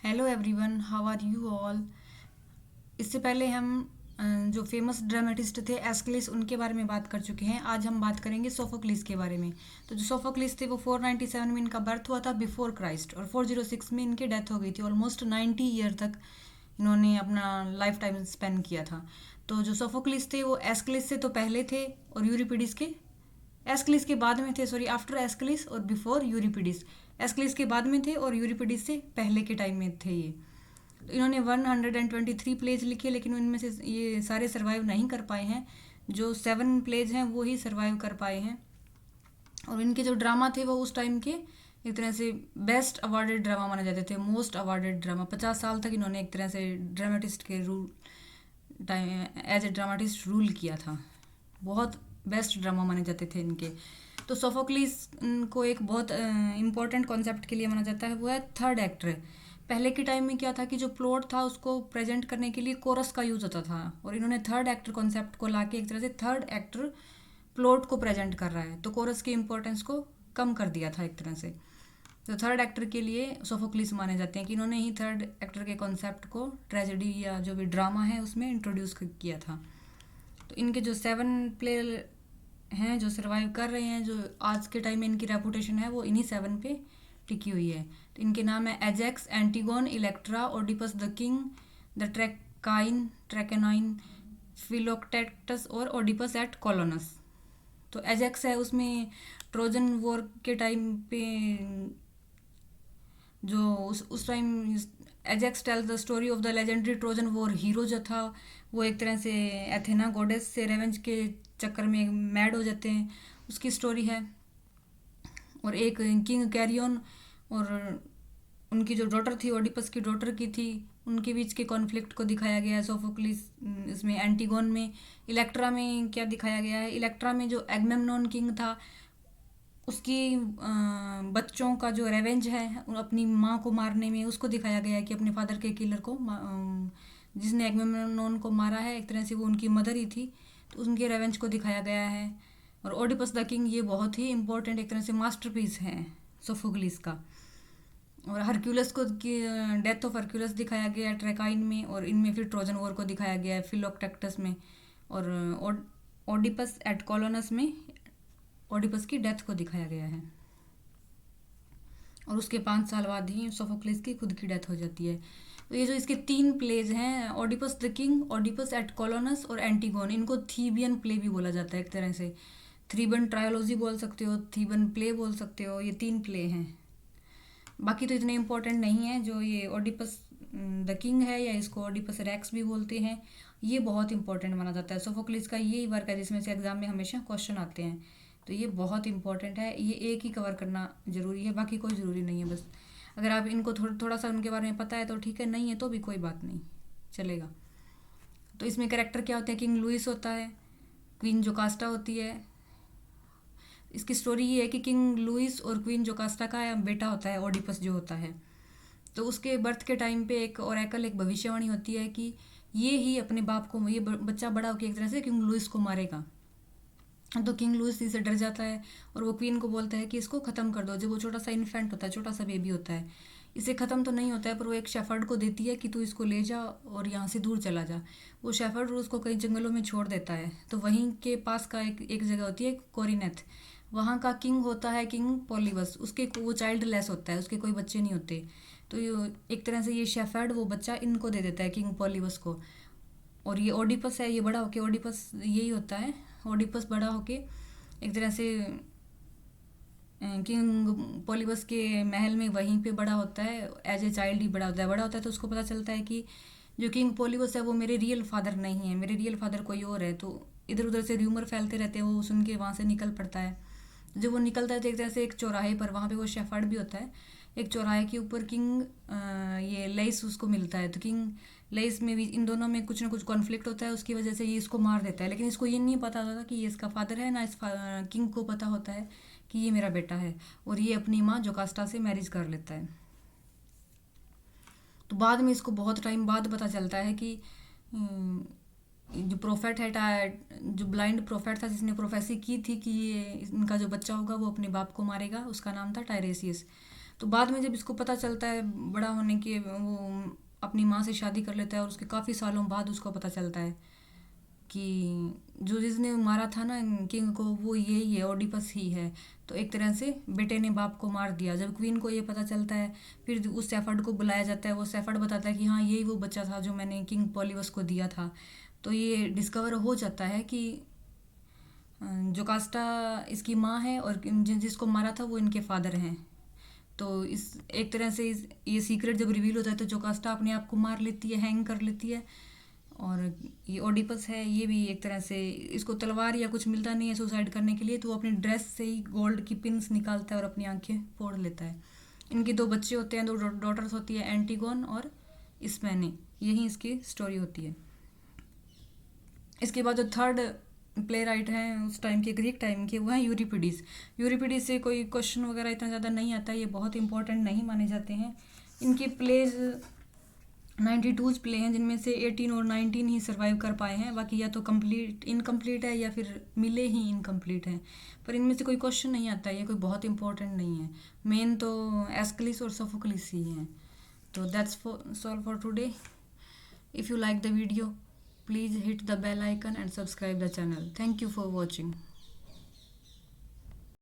Hello everyone, how are you all. इससे पहले हम जो फेमस ड्रामेटिस्ट थे एस्किलिस, उनके बारे में बात कर चुके हैं। आज हम बात करेंगे सोफोक्लिस के बारे में। तो जो सोफोक्लिस थे वो 497 में इनका बर्थ हुआ था बिफोर क्राइस्ट, और 406 में इनकी डेथ हो गई थी। ऑलमोस्ट 90 ईयर तक इन्होंने अपना लाइफ टाइम स्पेंड किया था। तो जो सोफोक्लिस थे वो एस्किलिस से तो पहले थे और यूरिपिडिस के एस्किलिस के बाद में थे। सॉरी, आफ्टर एस्किलिस और बिफोर यूरिपिडिस। एस्किलिस के बाद में थे और यूरिपिडिस से पहले के टाइम में थे ये। तो इन्होंने 123 प्लेज लिखे, लेकिन उनमें से ये सारे सर्वाइव नहीं कर पाए हैं। जो 7 प्लेज हैं वो ही सर्वाइव कर पाए हैं। और इनके जो ड्रामा थे वो उस टाइम के एक तरह से बेस्ट अवार्डेड ड्रामा माने जाते थे, मोस्ट अवार्डेड ड्रामा। 50 साल तक इन्होंने एक तरह से ड्रामेटिस्ट के rule time as a dramatist rule किया था। बहुत बेस्ट ड्रामा माने जाते थे इनके। तो सोफोक्लिस को एक बहुत इम्पोर्टेंट कॉन्सेप्ट के लिए माना जाता है, वो है थर्ड एक्टर। पहले के टाइम में क्या था कि जो प्लॉट था उसको प्रेजेंट करने के लिए कोरस का यूज होता था, और इन्होंने थर्ड एक्टर कॉन्सेप्ट को लाके एक तरह से थर्ड एक्टर प्लॉट को प्रेजेंट कर रहा है, तो कोरस की इम्पोर्टेंस को कम कर दिया था एक तरह से। तो थर्ड एक्टर के लिए सोफोक्लिस माने जाते हैं कि इन्होंने ही थर्ड एक्टर के कॉन्सेप्ट को ट्रेजेडी या जो भी ड्रामा है उसमें इंट्रोड्यूस किया था। तो इनके जो 7 प्लेयर हैं जो सर्वाइव कर रहे हैं, जो आज के टाइम में इनकी रेपुटेशन है वो इन्हीं 7 पे टिकी हुई है। तो इनके नाम है Ajax, Antigone, Electra, Oedipus the King, the Trachiniae, Philoctetes और ओडिपस एट कोलोनस। तो एजेक्स है, उसमें ट्रोजन वॉर के टाइम पे जो उस time Ajax tells the story of the legendary Trojan war hero जो था, वो एक तरह से एथेना गॉडेस से रेवेंज के चक्कर में मैड हो जाते हैं, उसकी स्टोरी है। और एक किंग कैरियन और उनकी जो डॉटर थी, ओडिपस की डॉटर की थी, उनके बीच के कॉन्फ्लिक्ट को दिखाया गया है सोफोक्लिस इसमें। एंटीगोन में इलेक्ट्रा में क्या दिखाया गया है, इलेक्ट्रा में जो एगमेम्नॉन किंग था उसकी बच्चों का जो रेवेंज है अपनी माँ को मारने में, उसको दिखाया गया है कि अपने फादर के किलर को जिसने एगमेम्नॉन को मारा है एक तरह से वो उनकी मदर ही थी, तो उनके रेवेंज को दिखाया गया है। और ओडिपस द किंग ये बहुत ही इंपॉर्टेंट एक तरह से मास्टरपीस है सोफोक्लिस का। और हरक्यूलस को डेथ ऑफ हरक्यूलस दिखाया गया है ट्रैकाइन में, और इनमें फिर ट्रोजन वॉर को दिखाया गया है फिलोक्टेक्टस में। और ओडिपस एट कोलोनस में ओडिपस की डेथ को दिखाया गया है। और उसके 5 साल बाद ही सोफोक्लिस की खुद की डेथ हो जाती है। तो ये जो इसके 3 प्लेज हैं, Oedipus the King, Oedipus at Colonus और एंटीगोन, इनको थीबियन प्ले भी बोला जाता है एक तरह से। थीबन ट्रायोलॉजी बोल सकते हो, थीबन प्ले बोल सकते हो, ये 3 प्ले हैं। बाकी तो इतने इम्पोर्टेंट नहीं है। जो ये ओडिपस द किंग है या इसको ओडिपस रेक्स भी बोलते हैं, ये बहुत इंपॉर्टेंट माना जाता है। सोफोक्लिस का यही वर्क है जिसमें से एग्जाम में हमेशा क्वेश्चन आते हैं, तो ये बहुत इंपॉर्टेंट है। ये एक ही कवर करना जरूरी है, बाकी कोई ज़रूरी नहीं है। बस अगर आप इनको थोड़ा सा उनके बारे में पता है तो ठीक है, नहीं है तो भी कोई बात नहीं, चलेगा। तो इसमें कैरेक्टर क्या होते हैं, किंग लुइस होता है, क्वीन जोकास्टा होती है। इसकी स्टोरी ये है कि किंग लुइस और क्वीन जोकास्टा का बेटा होता है ओडिपस जो होता है। तो उसके बर्थ के टाइम पे एक ओरेकल, एक भविष्यवाणी होती है कि ये ही अपने बाप को, ये बच्चा बड़ा होकर एक तरह से किंग लुइस को मारेगा। तो किंग लुइस इसे डर जाता है और वो क्वीन को बोलता है कि इसको ख़त्म कर दो। जब वो छोटा सा इन्फेंट होता है, छोटा सा बेबी होता है, इसे ख़त्म तो नहीं होता है, पर वो एक शेफर्ड को देती है कि तू इसको ले जा और यहाँ से दूर चला जा। वो शेफर्ड उसको कई जंगलों में छोड़ देता है। तो वहीं के पास का एक जगह होती है कोरिनेथ, वहाँ का किंग होता है किंग पॉलीबस। उसके वो चाइल्ड लेस होता है, उसके कोई बच्चे नहीं होते। तो ये एक तरह से ये शेफर्ड वो बच्चा इनको दे देता है किंग पॉलीबस को। और ये ओडिपस है, ये बड़ा होके ओडिपस यही होता है। ओडिपस बड़ा होके एक तरह से किंग पॉलीबस के महल में वहीं पे बड़ा होता है, एज ए चाइल्ड ही बड़ा होता है। बड़ा होता है तो उसको पता चलता है कि जो किंग पॉलीबस है वो मेरे रियल फादर नहीं है, मेरे रियल फादर कोई और है। तो इधर उधर से र्यूमर फैलते रहते हैं, वो सुन के वहाँ से निकल पड़ता है। जब वो निकलता है तो एक तरह से एक चौराहे पर, वहाँ पे वो शेफर्ड भी होता है, एक चौराहे के ऊपर किंग ये लेइस उसको मिलता है। तो किंग लेइस में भी इन दोनों में कुछ ना कुछ कॉन्फ्लिक्ट होता है, उसकी वजह से ये इसको मार देता है। लेकिन इसको ये नहीं पता होता कि ये इसका फादर है ना, इस किंग को पता होता है कि ये मेरा बेटा है। और ये अपनी माँ जोकास्टा से मैरिज कर लेता है। तो बाद में इसको बहुत टाइम बाद पता चलता है कि जो प्रोफेट है, जो ब्लाइंड प्रोफेट था जिसने प्रोफेसी की थी कि ये इनका जो बच्चा होगा वो अपने बाप को मारेगा, उसका नाम था टायरेसियस। तो बाद में जब इसको पता चलता है बड़ा होने के, वो अपनी माँ से शादी कर लेता है और उसके काफ़ी सालों बाद उसको पता चलता है कि जो जिसने मारा था ना किंग को वो यही है, ओडिपस ही है। तो एक तरह से बेटे ने बाप को मार दिया। जब क्वीन को ये पता चलता है, फिर उस सेफर्ड को बुलाया जाता है। वो सेफर्ड बताता है कि हाँ यही वो बच्चा था जो मैंने किंग पॉलीबस को दिया था। तो ये डिस्कवर हो जाता है कि जोकास्टा इसकी माँ है और जिसको मारा था वो इनके फादर हैं। तो इस एक तरह से ये सीक्रेट जब रिवील होता है तो जोकास्टा अपने आप को मार लेती है, हैंग कर लेती है। और ये ओडिपस है, ये भी एक तरह से, इसको तलवार या कुछ मिलता नहीं है सुसाइड करने के लिए, तो वो अपनी ड्रेस से ही गोल्ड की पिन्स निकालता है और अपनी आंखें फोड़ लेता है। इनके दो बच्चे होते हैं, दो डॉटर्स होती है, एंटीगोन और इसमेने। यही इसकी स्टोरी होती है। इसके बाद जो थर्ड प्ले राइट हैं उस टाइम के, ग्रीक टाइम के, वो हैं यूरिपिडीज। यूरिपिडीज से कोई क्वेश्चन वगैरह इतना ज़्यादा नहीं आता है, ये बहुत इंपॉर्टेंट नहीं माने जाते हैं। इनके प्लेज 92 प्ले हैं, जिनमें से 18 और 19 ही सर्वाइव कर पाए हैं। बाकी या तो कंप्लीट इनकम्प्लीट है या फिर मिले ही इनकम्प्लीट हैं। पर इनमें से कोई क्वेश्चन नहीं आता है, ये कोई बहुत इंपॉर्टेंट नहीं है। मेन तो एस्किलिस और सोफोक्लिस ही हैं। तो that's all for today. If you like the video, please hit the bell icon and subscribe the channel. Thank you for watching.